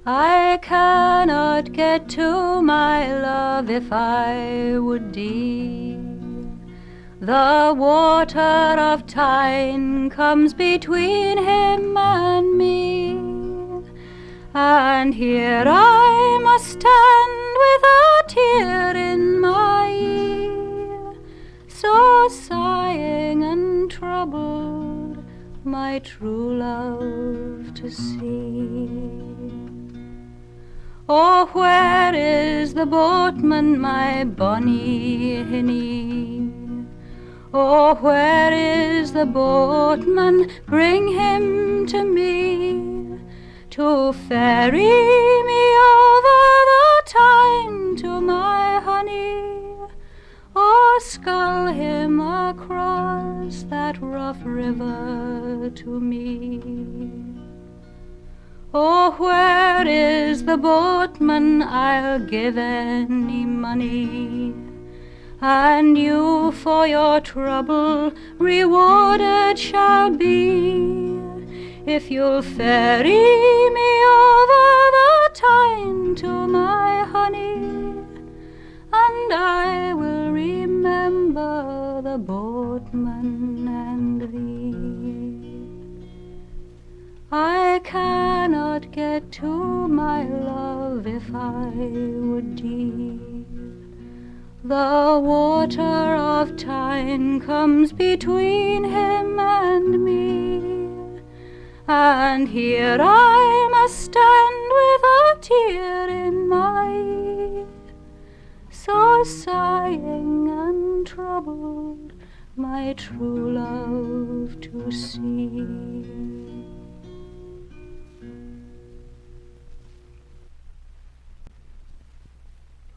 I cannot get to my love if I would dee. The water of Tyne comes between him and me, and here I must stand with a tear in my ear, so sighing and troubled my true love to see. Oh, where is the boatman, my bonny Hinny? Oh, where is the boatman? Bring him to me, to ferry me over the Tyne to my honey, or scull him across that rough river to me. Oh, where is the boatman? I'll give any money, and you for your trouble rewarded shall be, if you'll ferry me over the Tyne to my honey, and I will remember the boatman and thee. I cannot get to my love if I would dee. The water of Tyne comes between him and me, and here I must stand with a tear in my ear, so sighing and troubled my true love to see.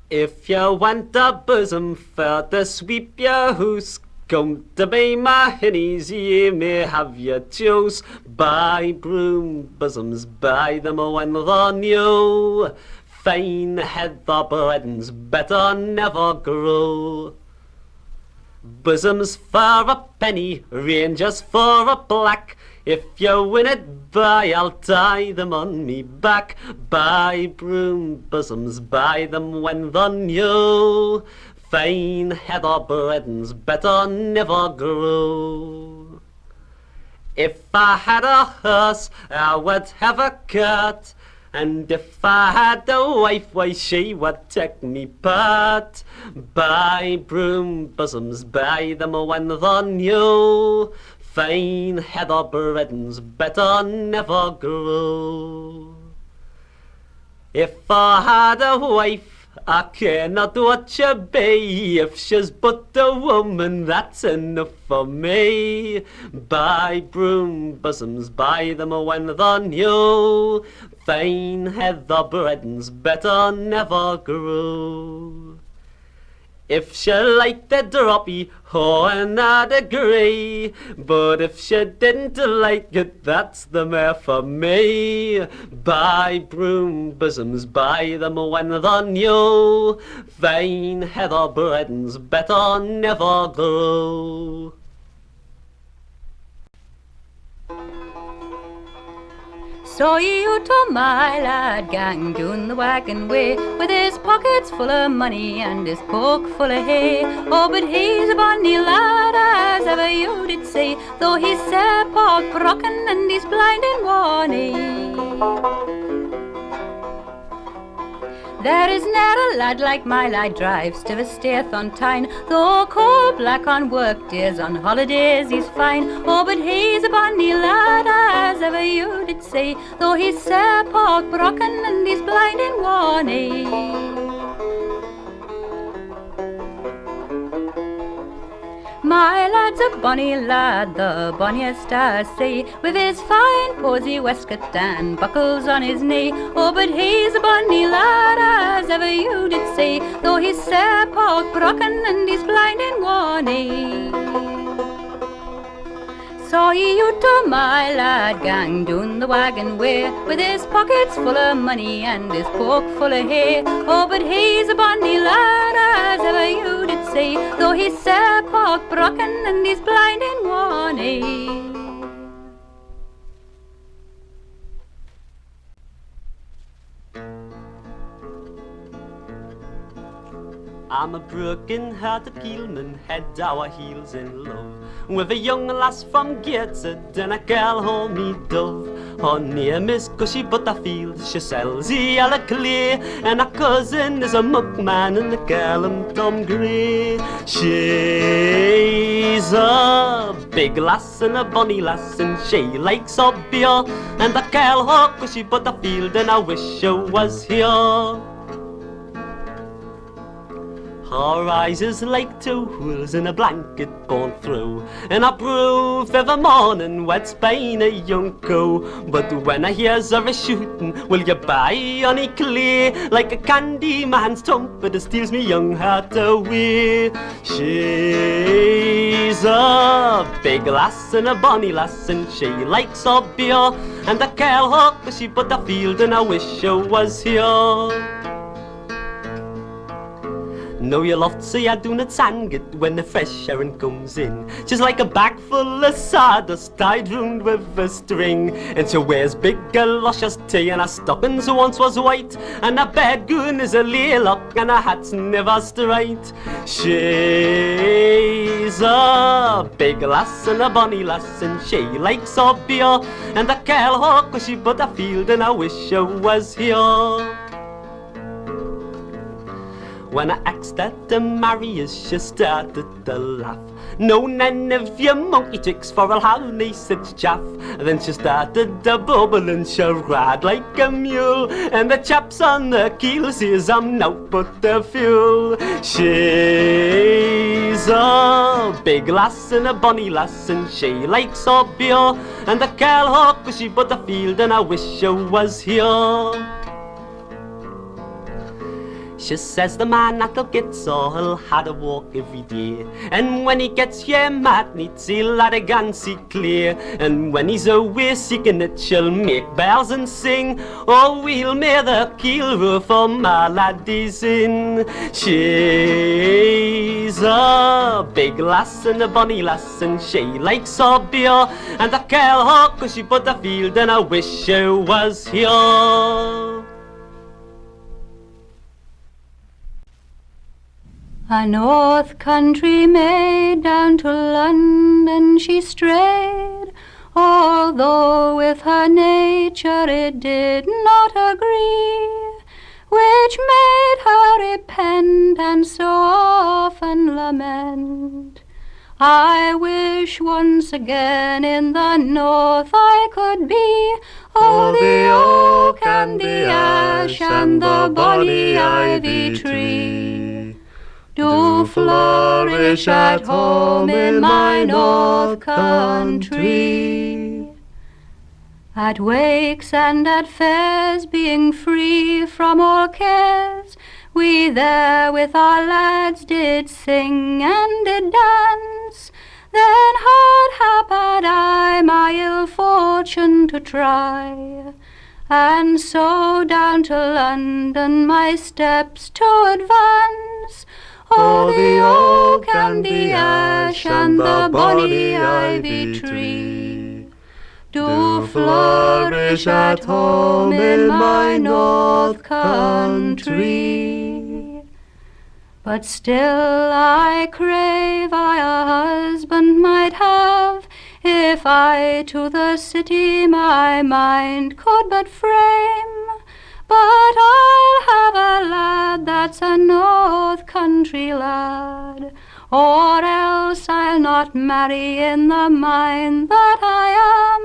If you want a bosom for to sweep your hoose, come to be my hinnies, ye may have your choose. Buy broom bosoms, buy them when they're new. Fine heather breadens better never grow. Bosoms for a penny, rangers for a black. If you win it, buy, I'll tie them on me back. Buy broom bosoms, buy them when they're new. Fine heather breadens better never grow. If I had a horse, I would have a cart, and if I had a wife, why she would take me part. Buy broom bosoms, buy them when they're new. Fine heather breadens better never grow. If I had a wife, I care not what she be. If she's but a woman, that's enough for me. Buy broom bosoms, buy them when they're new. Fine heather breadens better never grow. If she liked the droppy, oh, and not a grey, but if she didn't like it, that's the mare for me. Buy broom bosoms, buy them when they're new. Fine heather breadens better never grow. So ye to my lad gang doon the waggon way, with his pockets full of money and his poke full of hay. Oh, but he's a bonny lad, as ever you did say, though he's sair pork brocken and he's blind in one eye. There is ne'er a lad like my lad drives to the Staith on Tyne, though coal black on work days, on holidays he's fine. Oh, but he's a bonny lad, as ever you did say, though he's sair pork brocken and he's blind in one eye. My lad's a bonny lad, the bonniest I say, with his fine posy waistcoat and buckles on his knee. Oh, but he's a bonny lad, as ever you did say, though he's sair pork brocken and he's blind in one eye. Saw ye you to my lad gang doon the waggon way, with his pockets full of money and his poke full of hay. Oh, but he's a bonny lad, as ever you did say, though he's sair pork brocken and he's blind in one eye. I'm a broken-hearted keelman, head our heels in love, with a young lass from Gateshead and a girl called me Dove. Her name is Cushie Butterfield, she sells the yellow clay, and her cousin is a muckman and the girl I'm Tom Grey. She's a big lass and a bonny lass, and she likes her beer, and the girl her Cushie Butterfield, and I wish she was here. Her eyes is like two holes in a blanket gone through, and I brew every morning wet spine a young cow. But when I hears her a shooting, will you buy honey clay? Like a candy man's trumpet, it steals me young heart away. She's a big lass and a bonny lass, and she likes her beer, and the girl her Cushie Butterfield, and I wish she was here. Know you love to see her doon at Sandgate when the fresh Erin comes in. She's like a bag full of sawdust tied round with a string, and she wears big galoshes tea, and her stockings once was white, and her bedgown is a laylock, and her hat's never straight. She's a big lass and a bonny lass, and she likes her beer, and the girl her Cushie Butterfield, and I wish she was here. When I asked her to marry us, she started to laugh. No, none of your monkey tricks, for I'll have nae such chaff. Then she started to bubble and she ride like a mule, and the chaps on the keel says I'm nought but the fuel. She's a big lass and a bonny lass, and she likes her beer, and the girl her Cushie Butterfield, and I wish she was here. She says the man that'll get so he'll have to walk every day, and when he gets here mad needs he'll let a gun see clear, and when he's away seeking it she'll make bells and sing, oh we'll may the keel row for my laddies in. She's a big lass and a bonny lass, and she likes her beer, and the girl her Cushie Butterfield, and I wish she was here. A north country maid down to London she strayed, although with her nature it did not agree, which made her repent and so often lament. I wish once again in the north I could be, oh the oak and the ash and the bonny ivy tree do flourish at home in my north country. At wakes and at fairs, being free from all cares, we there with our lads did sing and did dance. Then hard hap had I my ill fortune to try, and so down to London my steps to advance. Oh, the oak and the ash and the bonny ivy tree do flourish at home in my north country. But still I crave I a husband might have, if I to the city my mind could but frame. But I'll have a lad that's a north country lad, or else I'll not marry in the mind that I am.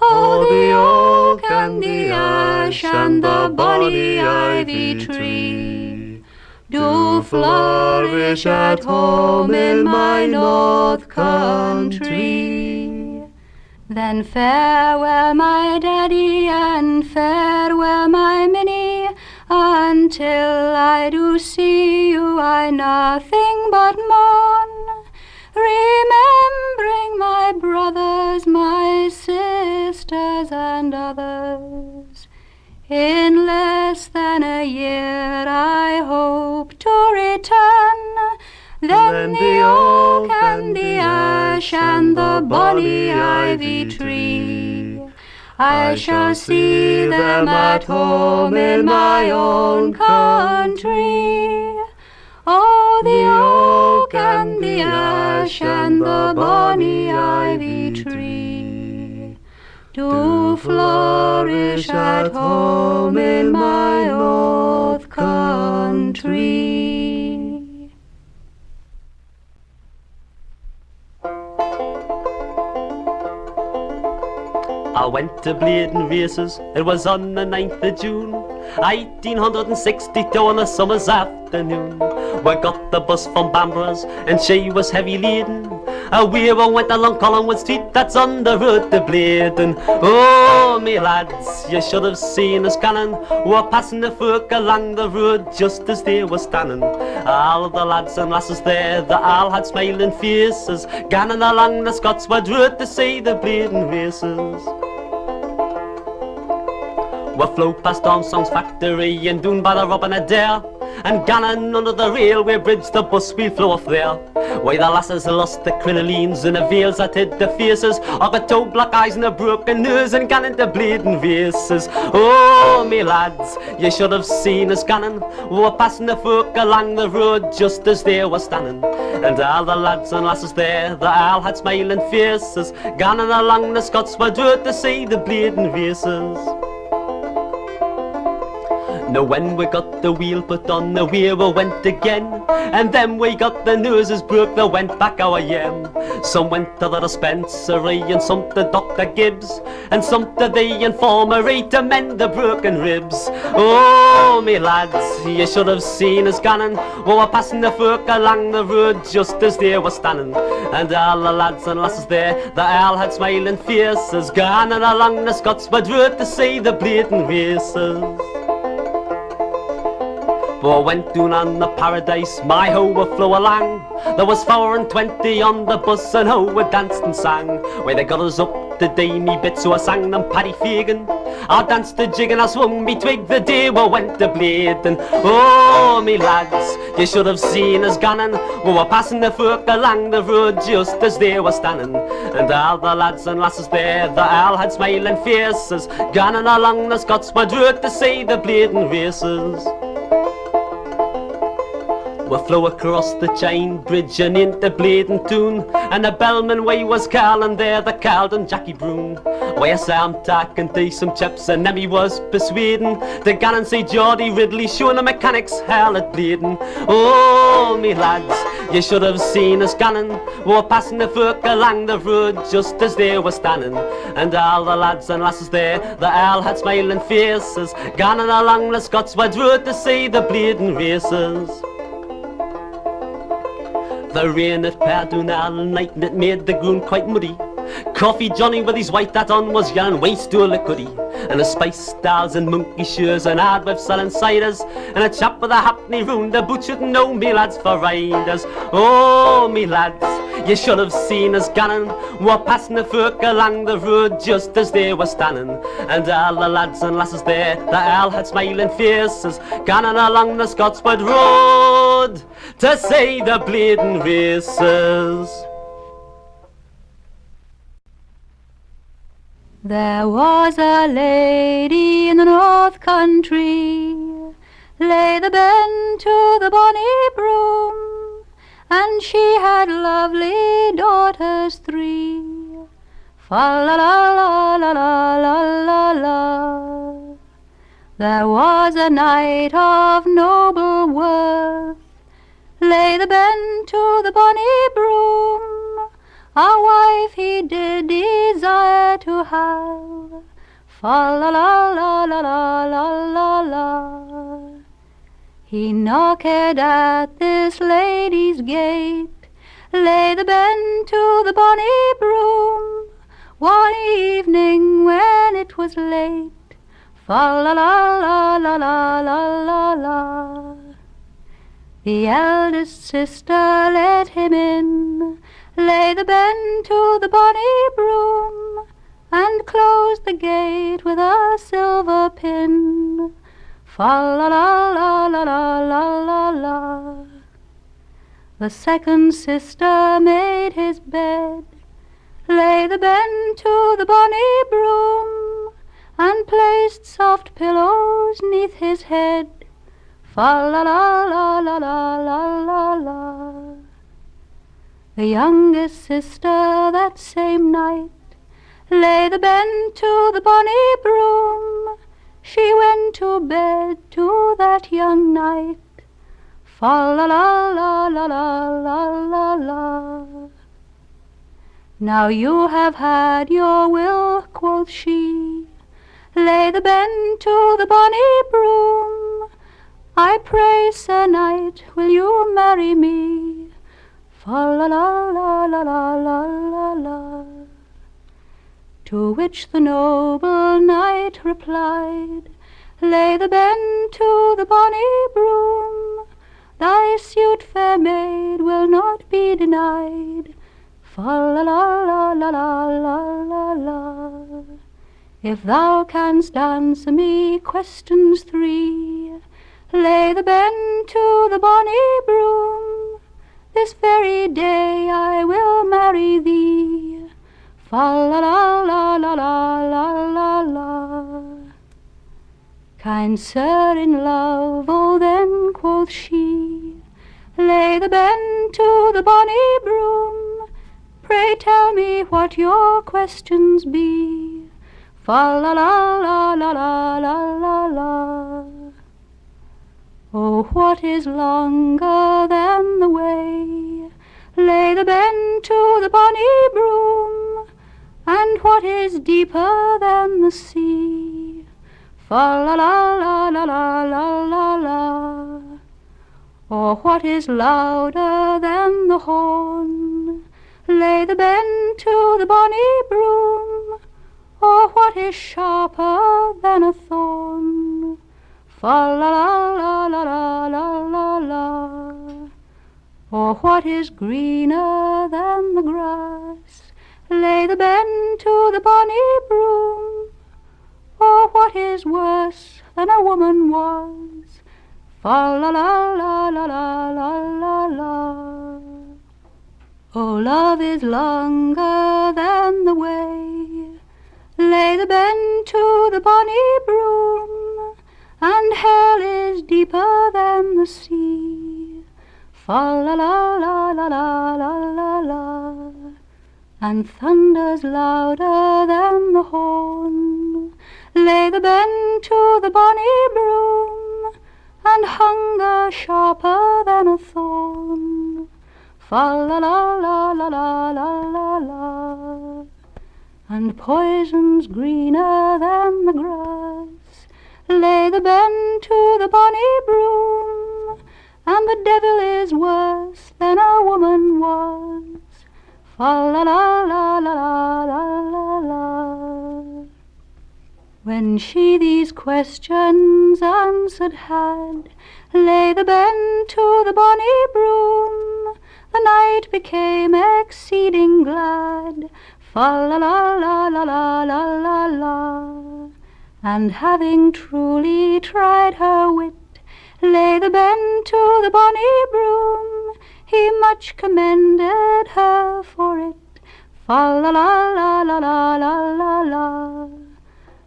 Oh, the oak and the ash and the bonny ivy tree do flourish at home in my north country. Then farewell my daddy and farewell my Minnie, until I do see you I nothing but mourn, remembering my brothers, my sisters and others. In less than a year I hope to return, then the oak and the ash and the bonny ivy tree, I shall see them at home in my own country. Oh, the oak and the ash and the bonny ivy tree do flourish at home in my north country. I went to Blaydon Races, it was on the 9th of June 1862 on a summer's afternoon. We got the bus from Bamburgh's and she was heavy laden. We went along Collingwood Street, that's on the road to Blaydon. Oh, me lads, you should have seen us cannon. We were passing the folk along the road just as they were standing. All the lads and lasses there, they all had smiling faces, ganning along the Scotswood Road to see the Blaydon Races. We flew past Armstrong's factory and Doon by the Robin Adair, and ganning under the railway bridge the bus we flew off there. Why the lasses lost the crinolines and the veils that hid the faces, of the two black eyes and a broken nose, and ganning the Blaydon Races. Oh, me lads, you should have seen us ganning. We were passing the folk along the road just as they were standing, and all the lads and lasses there, they all had smiling faces, ganning along the Scotswood Road to see the Blaydon Races. Now when we got the wheel put on, away we went again, and then we got the noses broke, they went back our yam. Some went to the dispensary, and some to Dr. Gibbs, and some to the infirmary to mend the broken ribs. Oh, me lads, you should have seen us ganning. We were passing the folk along the road just as they were standing, and all the lads and lasses there, they all had smiling faces, ganning along the Scotswood Road to see the Blaydon Races. We went down on the Paradise, my how we flew along. There was 4 and 20 on the bus, and how we danced and sang. Why they got us up the day me bit, so I sang them Paddy Fagan. I danced the jig and I swung me twig the day we went to Blaydon. Oh, me lads, you should have seen us ganning. We were passing the folk along the road just as they were standing, and all the lads and lasses there, they all had smiling faces, ganning along the Scotswood Road to see the Blaydon Races. We flew across the chain bridge and into Blaydon Town, and the bellman way was calling there, they called him Jackie Broom. Why I saw him talking to some chaps, and them he was persuading to go and see Geordie Ridley showing the mechanics hell at Blaydon. Oh, me lads, you should have seen us ganning. We were passing the folk along the road just as they were standing, and all the lads and lasses there, they all had smiling faces, ganning along the Scotswood Road to see the Blaydon Races. The rain had poured down all night and it made the ground quite muddy. Coffee Johnny with his white hat on was yelling waste to a liquidy, and the spice stalls and monkey shoes and hard with selling ciders, and a chap with a hackney round the boot shouldn't know me lads for riders. Oh, me lads, you should have seen us ganning. We were passing the folk along the road just as they were standing, and all the lads and lasses there, they all had smiling faces, ganning along the Scotswood Road to see the Blaydon Races. There was a lady in the north country, lay the bend to the bonny broom, and she had lovely daughters 3. Fa la la la la la la la la. There was a knight of noble worth, lay the bend to the bonny broom, a wife he did desire to have. Fa la la la la la la la la. He knocked at this lady's gate, lay the bend to the bonny broom, one evening when it was late. Fa la la la la la la la la. The eldest sister let him in, lay the bend to the bonny broom, and closed the gate with a silver pin. Fa la la la la la la la la. The second sister made his bed, lay the bend to the bonny broom, and placed soft pillows 'neath his head. Fa la la la la la la la la. The youngest sister that same night lay the bend to the bonny broom. She went to bed to that young knight. Fa la la la la la la la la. Now you have had your will, quoth she. Lay the bend to the bonny broom. I pray, Sir Knight, will you marry me? Fa la la la la la la la la. To which the noble knight replied, lay the bend to the bonny broom. Thy suit, fair maid, will not be denied. Fa la la la la la la la la. If thou canst answer me questions three, lay the bend to the bonny broom. This very day I will marry thee. Fa la la la la la la la la. Kind sir in love, oh then, quoth she, lay the bend to the bonny broom. Pray tell me what your questions be. Fa la la la la la la la la. Oh, what is longer than the way? Lay the bend to the bonny broom. And what is deeper than the sea? Fa la la la la la la la la. Or what is louder than the horn? Lay the bend to the bonny broom. Or what is sharper than a thorn? Fa la la la la la la la la. Or what is greener than the grass? Lay the bend to the bonny broom. Or what is worse than a woman was? Fa la la la la la la la la. Oh, love is longer than the way. Lay the bend to the bonny broom. And hell is deeper than the sea. Fa la la la la la la la la. And thunder's louder than the horn. Lay the bend to the bonny broom. And hunger sharper than a thorn. Fa la la la la la la la la. And poison's greener than the grass. Lay the bend to the bonny broom. And the devil is worse than a woman was. Fa la la la la la la la la. When she these questions answered had, lay the bend to the bonny broom. The knight became exceeding glad. Fa la la la la la la la la. And having truly tried her wit, lay the bend to the bonny broom. He much commended her for it. Fa la la la la la la la la.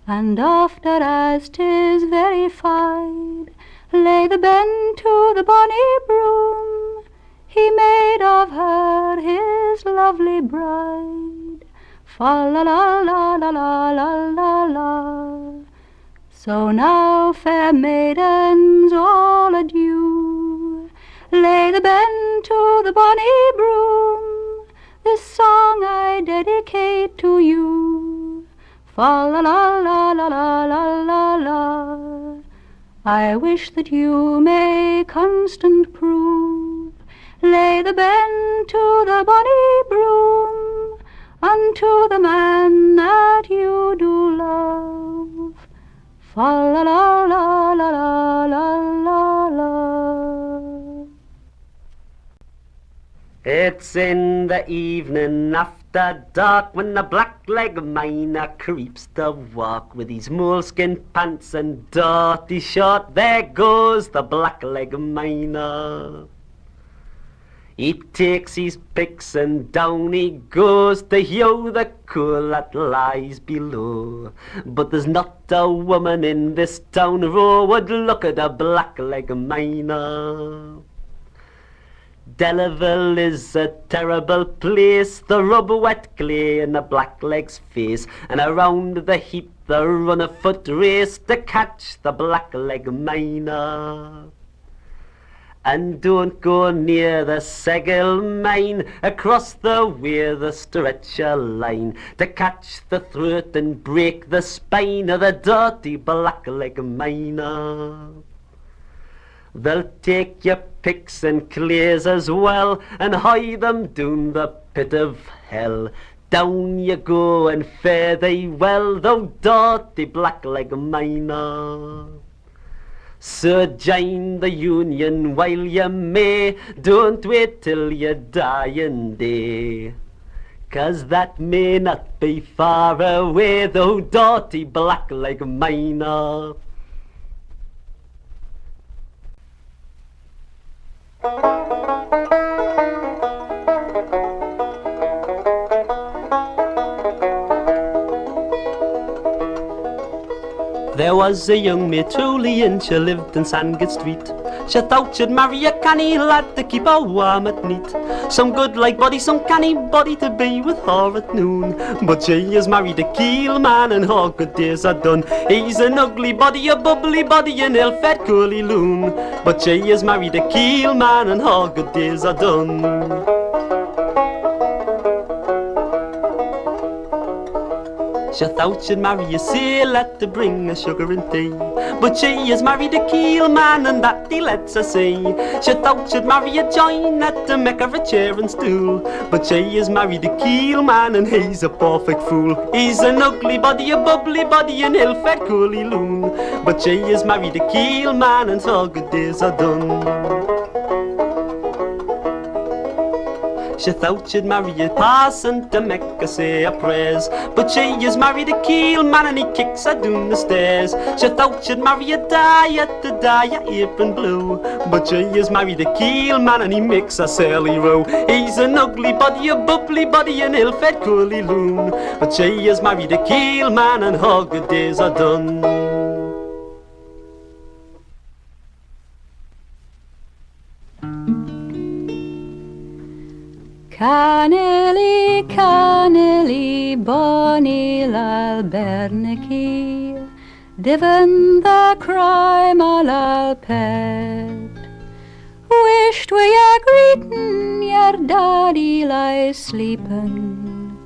And after as 'tis verified, lay the bend to the bonny broom. He made of her his lovely bride. Fa la la la la la la la la. So now, fair maidens, all adieu. Lay the bend to the bonny broom. This song I dedicate to you. Fa la la la la la la la la. I wish that you may constant prove. Lay the bend to the bonny broom. Unto the man that you do love. Fa la la la la la la la la. It's in the evening after dark when the black-leg miner creeps to walk with his moleskin pants and dirty shirt. There goes the black-leg miner. He takes his picks and down he goes to hew the coal that lies below. But there's not a woman in this town row would look at a black-leg miner. Delaval is a terrible place, the rub wet clay in the blackleg's face, and around the heap they run a foot race to catch the blackleg miner. And don't go near the Seeger mine, across the way they stretch a line to catch the throat and break the spine of the dirty blackleg miner. They'll take your picks and clays as well and hide them down the pit of hell. Down you go and fare thee well, thou dirty blackleg miner. So join the union while you may, don't wait till your dying day. 'Cause that may not be far away, thou dirty blackleg miner. There was a young maid truly and she lived in Sandgate Street. She thought she'd marry a canny lad to keep her warm at night. Some good like body, some canny body to be with her at noon. But she is married a keel man and her good days are done. He's an ugly body, a bubbly body, an ill-fed curly loon. But she is married a keel man and her good days are done. She thought she'd marry a sailor to bring her sugar and tea, but she is married a keel man and that he lets her see. She thought she'd marry a joiner to make her a chair and stool, but she is married a keel man and he's a perfect fool. He's an ugly body, a bubbly body, an ill-fed curly loon, but she is married a keel man and her good days are done. She thought she'd marry a parson to make her say her prayers, but she is married a keel man and he kicks her down the stairs. She thought she'd marry a dyer to dye her apron blue, but she is married a keel man and he makes her sailly row. He's an ugly body, a bubbly body, an ill-fed curly loon, but she is married a keel man and her good days are done. Cannily, Cannily, Bonny lal Bernicky, Divin the crime al pet. Wished we a greetin', your daddy lies sleepin'.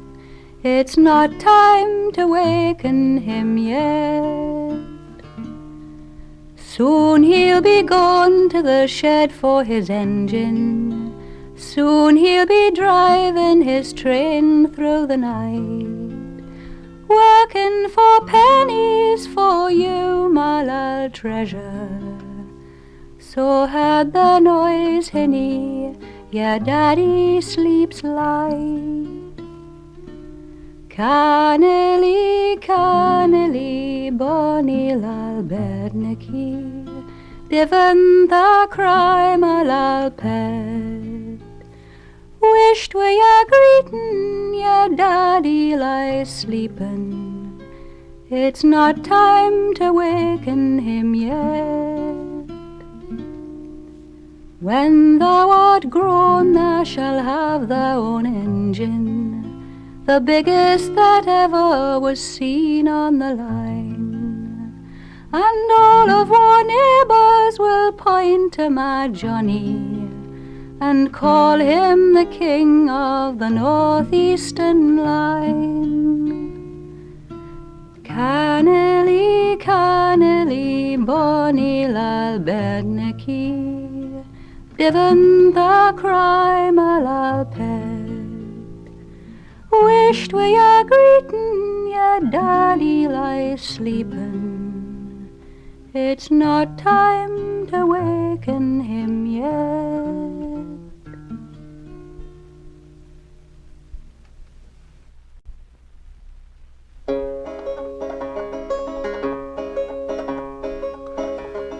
It's not time to waken him yet. Soon he'll be gone to the shed for his engine. Soon he'll be driving his train through the night, working for pennies for you, my lad treasure. So had the noise, Hinny, your daddy sleeps light. Cannily, Cannily, Bonny lal Bernicky, Divin the crime al pet. Wished we a greetin', your daddy lies sleepin'. It's not time to waken him yet. When thou art grown, thou shalt have thy own engine, the biggest that ever was seen on the line. And all of our neighbours will point to my Johnny and call him the king of the northeastern line. Cannily, Cannily, Bonny lal Bernicky, Divin the crime al pet. Wished we a greetin', your daddy lies sleepin'. It's not time to waken him yet.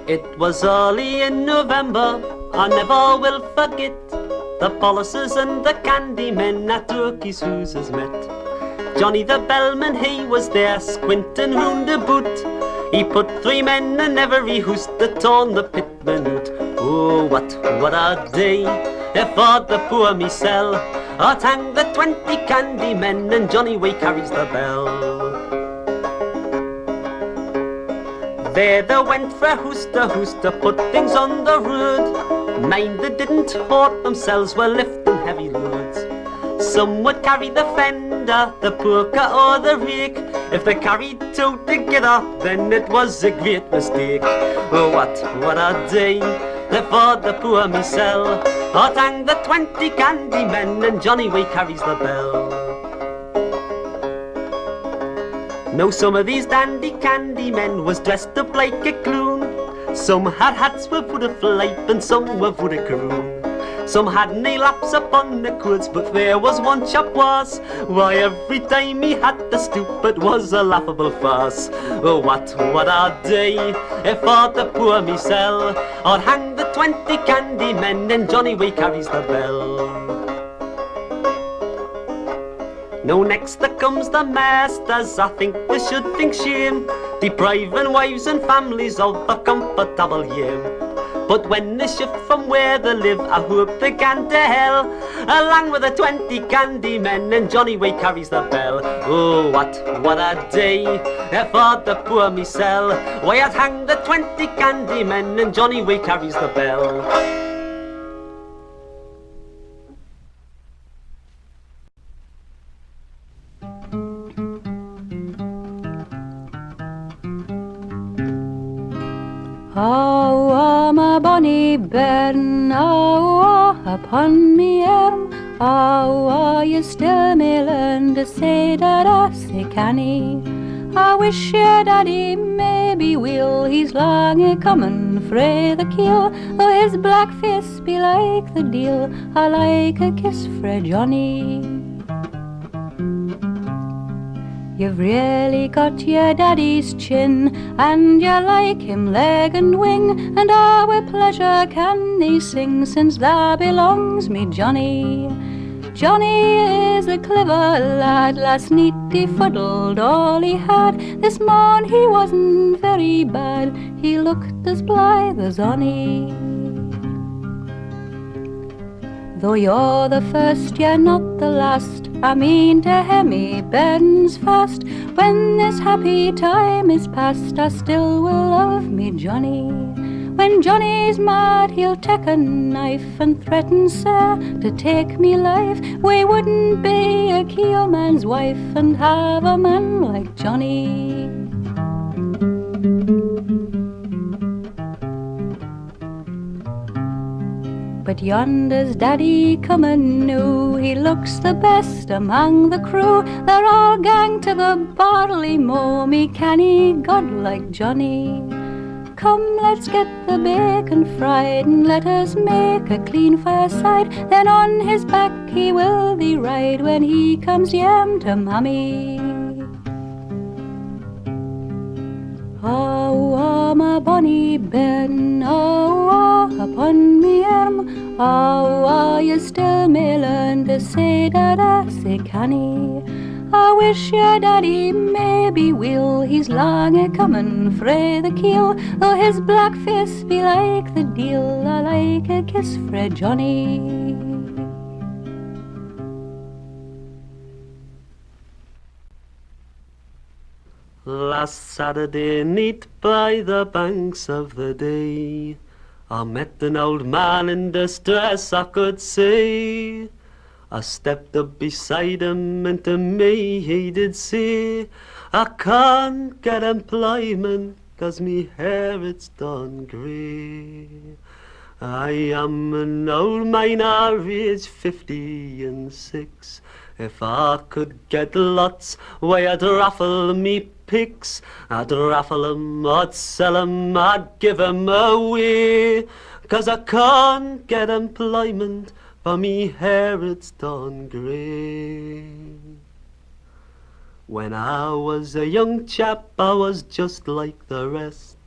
It was early in November, I never will forget. the policies and the candy men at Oakey's Hooses met. Johnny the bellman, he was there, squinting round the boot. He put 3 men in every hoose that torn the pitman out. Oh, what a day for the poor mesel. Out hang the 20 candy men and Johnny Way carries the bell. There they went fra hoose to put things on the road. Mind they didn't hurt themselves while lifting heavy loads. Some would carry the fender, the poker or the rake. If they carried 2 together, then it was a great mistake. Oh, what a day for the poor mesel. Out hang the 20 candy men and Johnny Way carries the bell. Now some of these dandy candy men was dressed up like a clown. Some had hats with wood of flipe and some with wood of caroon. Some had nail laps upon the coats, but there was one chap was. Why, every time he had to stoop, it was a laughable farce. Oh, what a day for the poor mesel. Out hang the 20 candy men and Johnny Way carries the bell. Now next there comes the masters, I think they should think shame, depriving wives and families of a comfortable yam. But when they shift from where they live, I hope they can to hell, along with the 20 candy men and Johnny Way carries the bell. Oh, what a day for the poor mesel. Why, I'd hang the 20 candy men and Johnny Way carries the bell. Oh, my bonny bairn, oh, upon me arm. Oh, you still may learn to say that I say canny. I wish your daddy maybe will, he's long a-comin' frae the keel. Though his black face be like the deal, I like a kiss frae Johnny. You've really got your daddy's chin, and you like him leg and wing, and oh, with pleasure can thee sing, since thou belongs me Johnny. Johnny is a clever lad, last night he fuddled all he had. This morn he wasn't very bad, he looked as blithe as ony. Though you're the first, you're not the last, I mean to hear me bairns fast. When this happy time is past, I still will love me Johnny. When Johnny's mad, he'll take a knife and threaten sir to take me life. We wouldn't be a keelman's wife and have a man like Johnny. But yonder's daddy comin' new, he looks the best among the crew. They're all gang to the barley mow, me canny God like Johnny. Come, let's get the bacon fried, and let us make a clean fireside. Then on his back he will thee ride, when he comes yam to mammy. Oh, oh, my bonny bairn, oh, oh, upon me arm. Oh, oh, you still may learn to say that I say canny. I wish your daddy maybe will, he's long a-comin' frae the keel. Though his black face be like the deal, I like a kiss frae Johnny. Last Saturday night by the banks of the Dee, I met an old man in distress, I could say. I stepped up beside him and to me he did say, I can't get employment 'cause me hair it's done grey. I am an old miner, aged 56. If I could get lots, why I'd raffle me picks. I'd raffle 'em, I'd sell 'em, I'd give 'em away. 'Cause I can't get employment, for me hair it's done grey. When I was a young chap, I was just like the rest.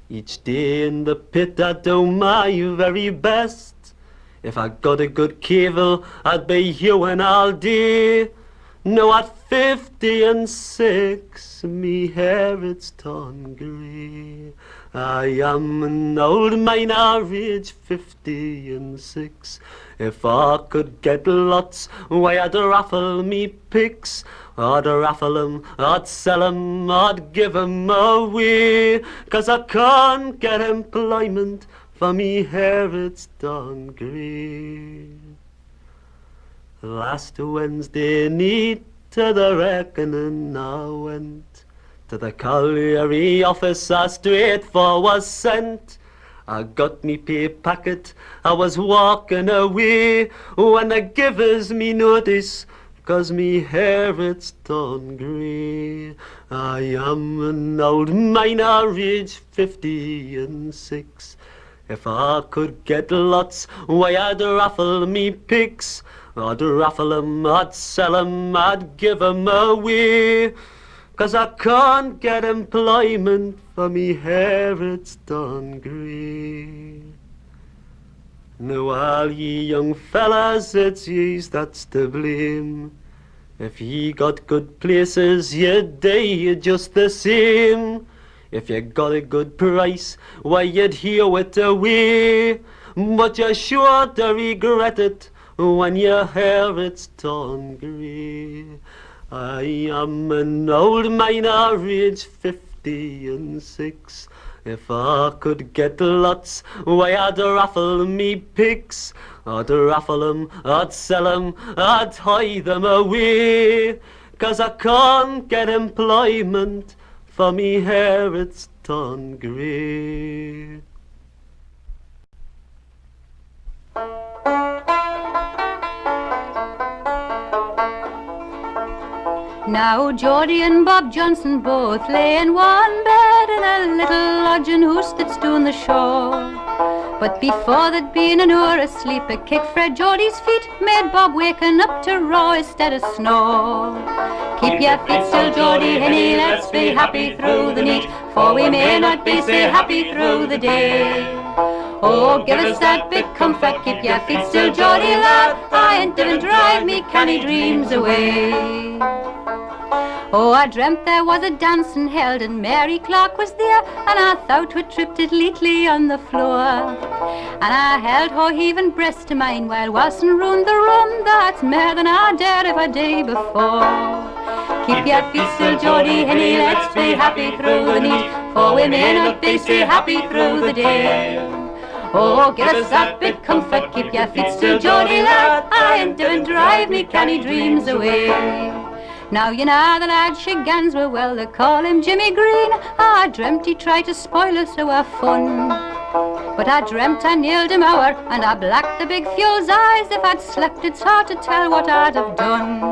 Each day in the pit I do my very best. If I got a good cable, I'd be Ewan all day. Now at 56, me hair it's torn grey. I am an old miner, age 56. If I could get lots, why I'd raffle me picks. I'd raffle 'em, I'd sell 'em, I'd give 'em away. 'Cause I can't get employment, for me hair it's done grey. Last Wednesday night to the reckoning I went. To the colliery office I straight for was sent. I got me pay packet, I was walking away, when the givers me notice, 'cause me hair it's done grey. I am an old miner, age 56. If I could get lots, why I'd raffle me picks. I'd raffle 'em, I'd sell 'em, I'd give 'em away. 'Cause I can't get employment, for me hair it's done grey. Now all ye young fellas, it's ye's that's to blame. If ye got good places, you'd die just the same. If you got a good price, why you'd hew it away. But you're sure to regret it when your hair it's torn grey. I am an old miner, age 56. If I could get lots, why I'd raffle me picks. I'd raffle 'em, I'd sell 'em, I'd hide them away. 'Cause I can't get employment, for me hair it's done grey. Now Geordie and Bob Johnson both lay in one bed in a little lodging house that's down the shore. But before they'd been an hour asleep, a kick frae Geordie's feet made Bob waken up to roar instead of snore. Keep your feet still, Geordie, Hinny, let's be happy through the night, for we may not be so happy through the day. Oh, give us that bit comfort, keep your feet still, Geordie lad, I didn't drive me canny dreams away. Oh, I dreamt there was a dancing held and Mary Clark was there, and I thought we tripped it lately on the floor. And I held her heaving breast to mine while waltzing round the room, that's more than I dared ever day before. Keep your feet still, Geordie, Hinny, let's be happy through the night, for we may not be so happy through the day. Oh, give us that bit comfort, keep your feet still, Geordie lad, I didn't drive me canny dreams away. Now you know the lad she gans were well, they call him Jimmy Green. I dreamt he tried to spoil us our fun, but I dreamt I nailed him over, and I blacked the big fuse eyes. If I'd slept, it's hard to tell what I'd have done.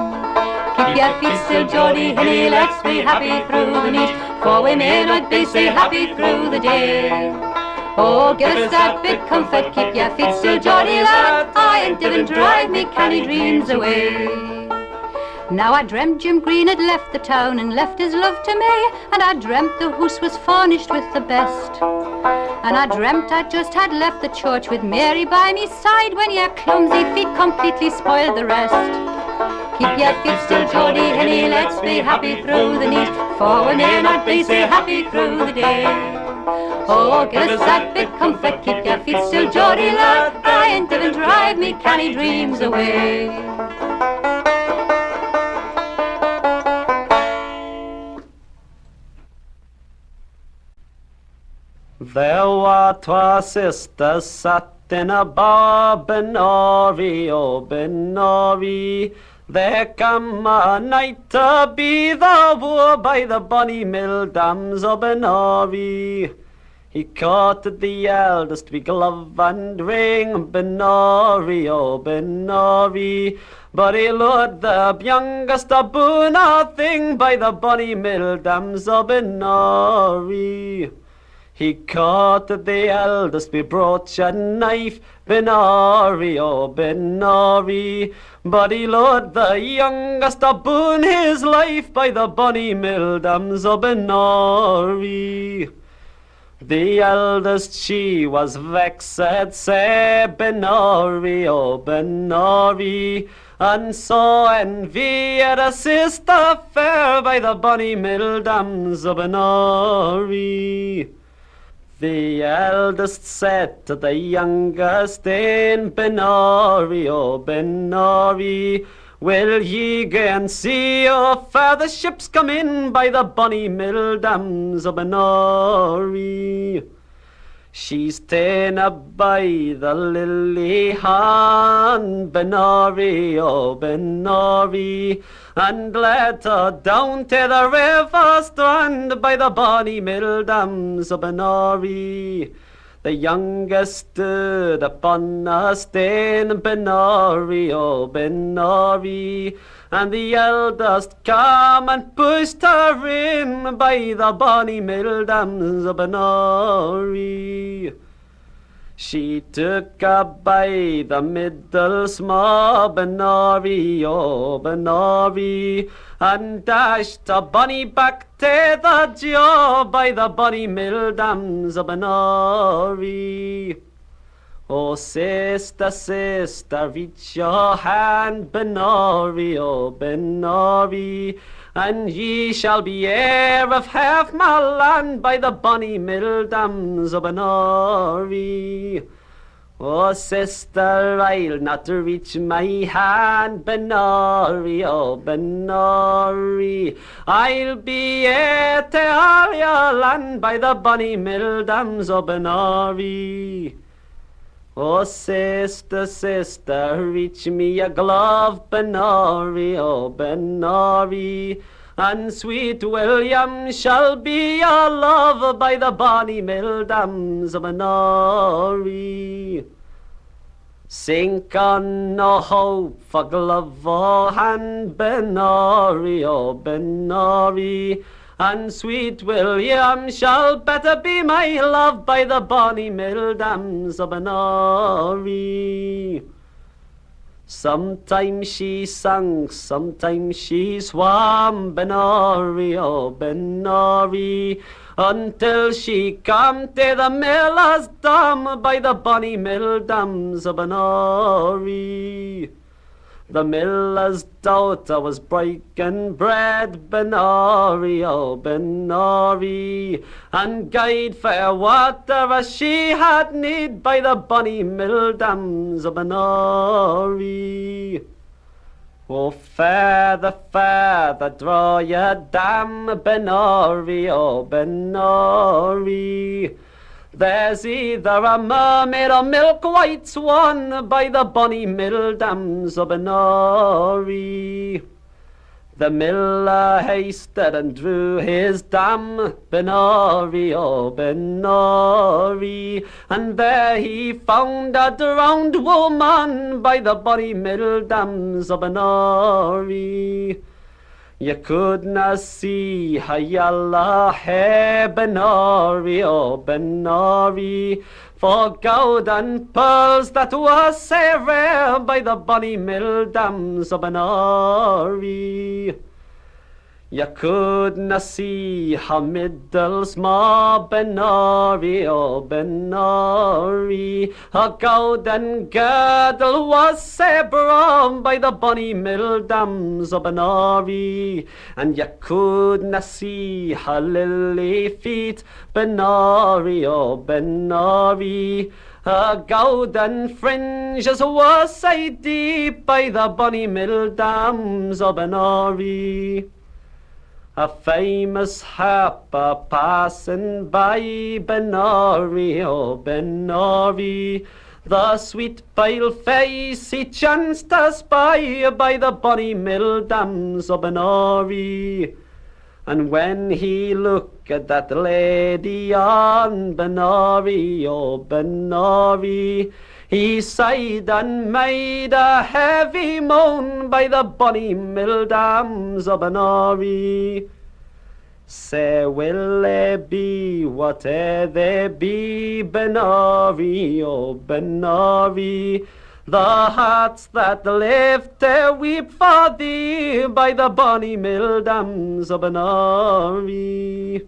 Keep your feet still, Geordie, Hinny, let's be happy through the night, for we may not be so happy through the day. Oh, give us that bit comfort, keep your feet still, Geordie lad, I didn't drive me canny dreams away. Now I dreamt Jim Green had left the town and left his love to me, and I dreamt the house was furnished with the best, and I dreamt I just had left the church with Mary by me side, when your clumsy feet completely spoiled the rest. Keep your feet still, Geordie, Hinny, let's be happy through the night, for we may not be so happy through the day. Oh, give us that bit comfort, keep your feet still, Geordie lad, I didn't drive me canny dreams away. There were twa sisters sat in a bar, Benori, oh Benori. There come a night to be the woo by the bonny mill dams, oh Benori. He caught the eldest wee glove and ring, Benori, oh Benori. But he lured the youngest aboon a thing by the bonny mill dams, oh Benori. He caught the eldest with brooch and knife, Benori, oh Benori. But he lured the youngest aboon his life by the bonny mill dams, oh Benori. The eldest she was vexed, said Benori, oh Benori, and so envied a sister fair by the bonny mill dams of Benori. The eldest said to the youngest in Benori, oh Benori, will ye go and see your father ships come in by the bonny mill dams of Benori? She's ta'en up by the lily hand, Benori, oh Benori, and led her down to the river strand by the bonny mill dams of Benori. The youngest stood upon a stane, Benori, oh Benori, and the eldest come and pushed her in by the bonny mill dams of Benori. She took her by the middle small, Benori, oh Benori, and dashed her bonny back to the jaw by the bonny mill dams of Benori. Oh, sister, sister, reach your hand, Benori, oh Benori, and ye shall be heir of half my land by the bonny mill dams of Benori. Oh, sister, I'll not reach my hand, Benori, oh Benori, I'll be heir to all your land by the bonny mill dams of Benori. Oh, sister, sister, reach me a glove, Benori, oh Benori, and sweet William shall be your love by the bonny mill dams of Benori. Sink on no hope for glove or hand, Benori, oh Benori, and sweet William shall better be my love by the bonny mill dams of Benori. Sometimes she sang, sometimes she swam, Benori, oh Benori, until she come to the miller's dam by the bonny mill dams of Benori. The miller's daughter was breaking bread, Benori, oh Benori, and guide fair water as she had need by the bonny mill dams of Benori. Oh, father, father, draw your dam, Benori, oh Benori. There's either a mermaid or milk-white swan by the bonny mill dams of Benori. The miller hasted and drew his dam, Benori, oh Benori, and there he found a drowned woman by the bonny mill dams of Benori. You could not see her yellow hair, Benori, oh Benori, for gold and pearls that was so rare by the bonny mill dams of Benori. You could not see her middle small, Benori, oh Benori, her golden girdle was so brown by the bonny mill dams of Benori, and you could not see her lily feet, Benori, oh Benori, her golden fringes were so deep by the bonny mill dams of Benori. A famous harper passing by, Benori, oh Benori, the sweet pale face he chanced to spy by the bonny mill dams of Benori. And when he looked at that lady on Benori, oh Benori, he sighed and made a heavy moan by the bonny mill dams of Benori. Say, will they be whate'er they be, Benori, oh Benori, the hearts that live to weep for thee by the bonny mill dams of Benori.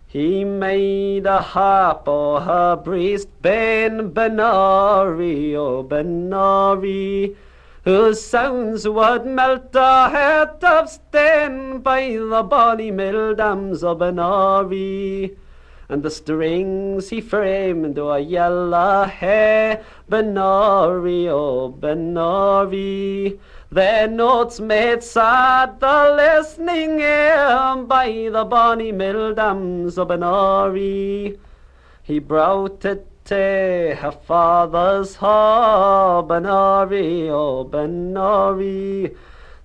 He made a harp o' her breast, Ben Benari, O Benari, whose sounds would melt a heart of stone by the bonny mill dams o' Benari. And the strings he framed o' yellow hair, Benari, O Benari. Their notes made sad the listening ear by the bonny mill dams o' Benari. He brought it to her father's hall, Benari, O Benari.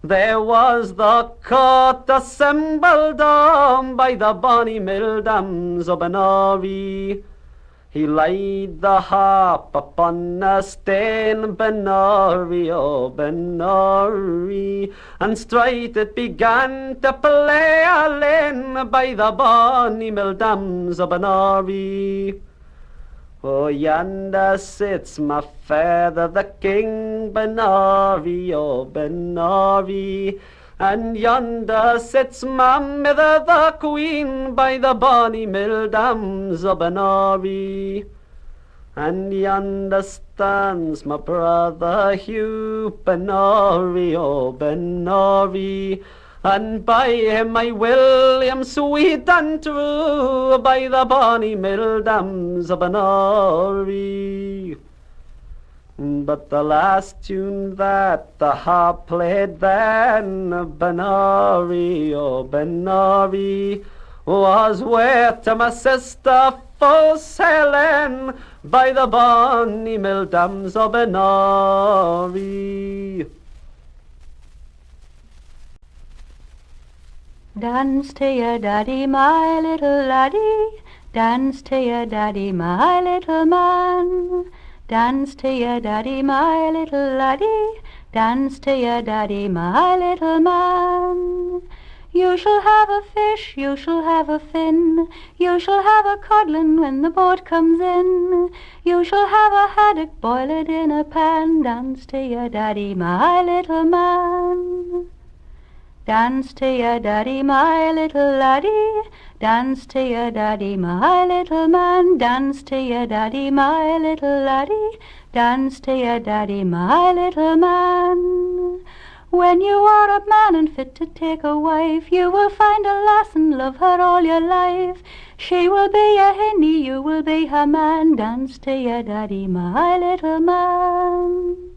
There was the court assembled on by the bonny mill dams o' Benari. He laid the harp upon a stone, Benari, O Benari, and straight it began to play alone by the bonny mill dams o' Benari. Oh, yonder sits my father, the king, Benari, O Benari, and yonder sits my mother, the queen, by the bonny mill dams o' Benari. And yonder stands my brother Hugh, Benari, O Benari, and by him my William sweet and true, by the bonny mill dams o' Benari. But the last tune that the harp played then, Benari, O Benari, was where to my sister false Helen, by the bonny mill dams o' Benari. Dance to your daddy, my little laddie, dance to your daddy, my little man. Dance to your daddy, my little laddie, dance to your daddy, my little man. You shall have a fish, you shall have a fin, you shall have a codlin when the boat comes in. You shall have a haddock, boil it in a pan, dance to your daddy, my little man. Dance to your daddy, my little laddie, dance to your daddy, my little man. Dance to your daddy, my little laddie, dance to your daddy, my little man. When you are a man and fit to take a wife, you will find a lass and love her all your life. She will be your Hinny, you will be her man. Dance to your daddy, my little man.